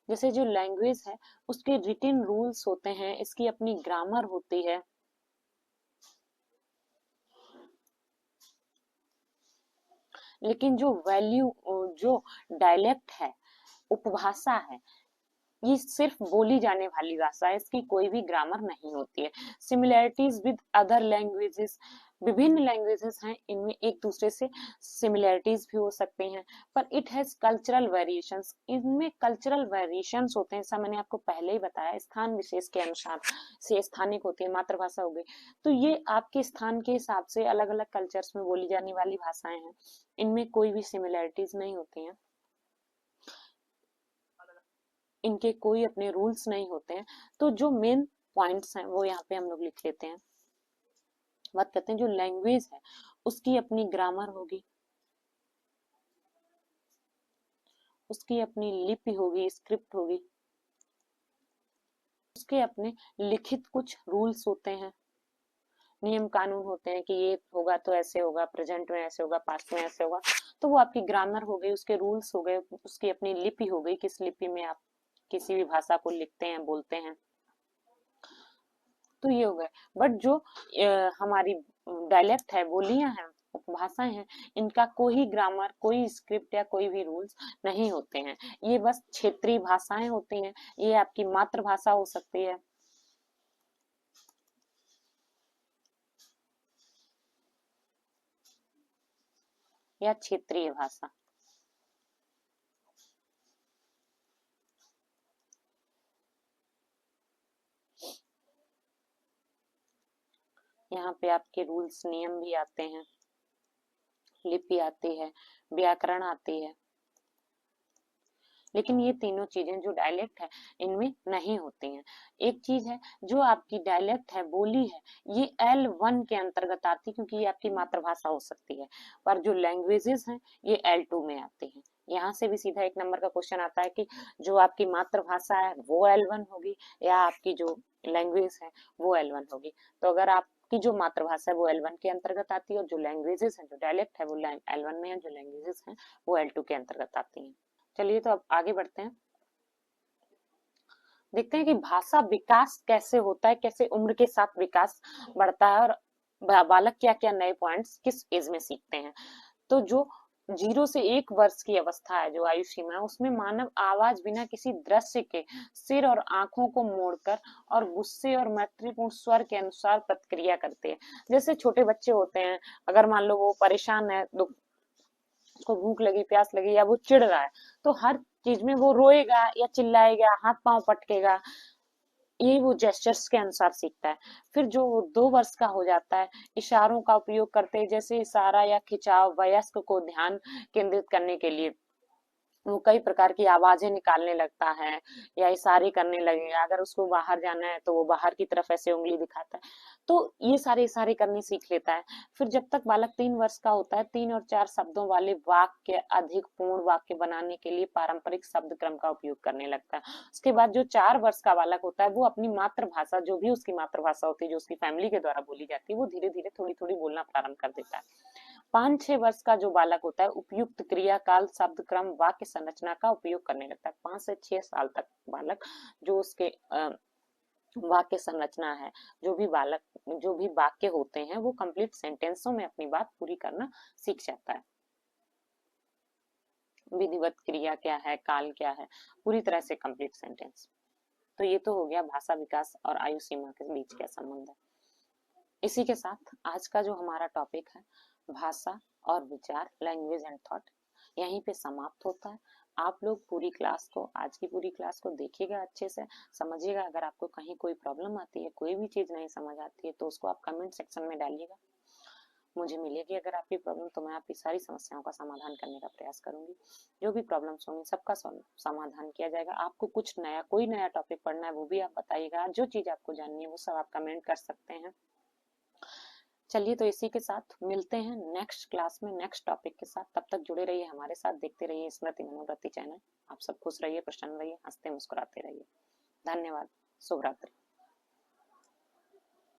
[SPEAKER 1] जैसे जो लैंग्वेज है उसके रिटन रूल्स होते हैं, इसकी अपनी ग्रामर होती है। लेकिन जो वैल्यू, जो डायलेक्ट है, उपभाषा है, ये सिर्फ बोली जाने वाली भाषा है, इसकी कोई भी ग्रामर नहीं होती है। सिमिलैरिटीज विद अदर लैंग्वेजेस, विभिन्न लैंग्वेजेस हैं, इनमें एक दूसरे से सिमिलैरिटीज भी हो सकती हैं, पर इट हैज कल्चरल वेरिएशंस, इनमें कल्चरल वेरिएशंस होते हैं। ऐसा मैंने आपको पहले ही बताया, स्थान विशेष के अनुसार से स्थानिक होती है, मातृभाषा हो गई। तो ये आपके स्थान के हिसाब से अलग अलग कल्चर्स में बोली जाने वाली भाषाएं हैं, इनमें कोई भी सिमिलैरिटीज नहीं होती हैं, इनके कोई अपने रूल्स नहीं होते हैं। तो जो मेन पॉइंट्स हैं वो यहाँ पे हम लोग लिख लेते हैं। बात करते हैं जो लैंग्वेज है उसकी अपनी ग्रामर होगी, उसकी अपनी लिपि होगी, स्क्रिप्ट होगी, उसके अपने लिखित कुछ रूल्स होते हैं, नियम कानून होते हैं कि ये होगा तो ऐसे होगा, प्रेजेंट में ऐसे होगा, पास्ट में ऐसे होगा। तो वो आपकी ग्रामर हो गई, उसके रूल्स हो गए, उसकी अपनी लिपि हो गई, किस लिपि में आप किसी भी भाषा को लिखते हैं, बोलते हैं। तो ये हो गए। बट जो हमारी डायलेक्ट है, बोलियां हैं, भाषाएं हैं, इनका कोई ग्रामर, कोई स्क्रिप्ट या कोई भी रूल्स नहीं होते हैं। ये बस क्षेत्रीय भाषाएं होती हैं। ये आपकी मातृभाषा हो सकती है, या क्षेत्रीय भाषा। यहाँ पे आपके रूल्स, नियम भी आते हैं, लिपि आती है, व्याकरण आती है। लेकिन ये तीनों चीजें जो डायलेक्ट है इनमें नहीं होती हैं। एक चीज है, जो आपकी डायलेक्ट है, बोली है, ये L1 के अंतर्गत आती है क्योंकि ये आपकी मातृभाषा हो सकती है। पर जो लैंग्वेजेस हैं ये L2 में आती हैं। यहाँ से भी सीधा एक नंबर का क्वेश्चन आता है कि जो आपकी मातृभाषा है वो L1 होगी या आपकी जो लैंग्वेज है वो L1 होगी। तो अगर आप की जो मातृभाषा है वो L1 के अंतर्गत आती है, और जो लैंग्वेजेस हैं, जो डायलेक्ट है वो L1 में है, जो लैंग्वेजेस हैं वो L2 के अंतर्गत आती हैं। चलिए तो अब आगे बढ़ते हैं, देखते हैं कि भाषा विकास कैसे होता है, कैसे उम्र के साथ विकास बढ़ता है, और बालक क्या क्या नए पॉइंट्स किस एज में सीखते हैं। तो जो 0 से 1 वर्ष की अवस्था है, जो आयु सीमा है, उसमें मानव आवाज बिना किसी दृश्य के सिर और आंखों को मोड़कर और गुस्से और मैत्रीपूर्ण स्वर के अनुसार प्रतिक्रिया करते हैं। जैसे छोटे बच्चे होते हैं, अगर मान लो वो परेशान है, उसको भूख लगी, प्यास लगी, या वो चिढ़ रहा है, तो हर चीज में वो रोएगा या चिल्लाएगा, हाथ पांव पटकेगा, ये वो जेस्चर्स के अनुसार सीखता है। फिर जो 2 वर्ष का हो जाता है, इशारों का उपयोग करते हैं, जैसे इशारा या खिंचाव वयस्क को ध्यान केंद्रित करने के लिए, वो कई प्रकार की आवाजें निकालने लगता है या इशारे करने लगेगा। अगर उसको बाहर जाना है तो वो बाहर की तरफ ऐसे उंगली दिखाता है, तो ये सारे इशारे करने सीख लेता है। फिर जब तक बालक 3 वर्ष का होता है, 3 और 4 शब्दों वाले वाक्य अधिक पूर्ण वाक्य बनाने के लिए पारंपरिक शब्द क्रम का उपयोग करने लगता है। उसके बाद जो 4 वर्ष का बालक होता है, वो अपनी मातृभाषा, जो भी उसकी मातृभाषा होती है, जो उसकी फैमिली के द्वारा बोली जाती है, वो धीरे धीरे थोड़ी थोड़ी बोलना प्रारंभ कर देता है। 5-6 वर्ष का जो बालक होता है, उपयुक्त क्रिया काल, शब्द क्रम, वाक्य संरचना का उपयोग करने लगता है। 5 से 6 साल तक बालक, जो उसके वाक्य संरचना है, जो भी बालक, जो भी वाक्य होते हैं, वो कंप्लीट सेंटेंसों में अपनी बात पूरी करना सीख जाता है। विधिवत क्रिया क्या है, काल क्या है, पूरी तरह से कंप्लीट सेंटेंस। तो ये तो हो गया भाषा विकास और आयु सीमा के बीच क्या संबंध है। इसी के साथ आज का जो हमारा टॉपिक है, भाषा और विचार, लैंग्वेज एंड थॉट, यहीं पे समाप्त होता है। आप लोग पूरी क्लास को, आज की पूरी क्लास को देखिएगा, अच्छे से समझिएगा। अगर आपको कहीं कोई प्रॉब्लम आती है, कोई भी चीज नहीं समझ आती है, तो उसको आप कमेंट सेक्शन में डालिएगा। मुझे मिलेगी अगर आपकी प्रॉब्लम, तो मैं आपकी सारी समस्याओं का समाधान करने का प्रयास करूंगी। जो भी प्रॉब्लम्स होंगी सबका समाधान किया जाएगा। आपको कुछ नया, कोई नया टॉपिक पढ़ना है वो भी आप बताइएगा, जो चीज आपको जाननी है वो सब आप कमेंट कर सकते हैं। चलिए, तो इसी के साथ मिलते हैं नेक्स्ट क्लास में नेक्स्ट टॉपिक के साथ। तब तक जुड़े रहिए हमारे साथ, देखते रहिए स्मृति मनोवृत्ति चैनल। आप सब खुश रहिए, प्रसन्न रहिए, हंसते मुस्कुराते रहिए। धन्यवाद। शुभ रात्रि।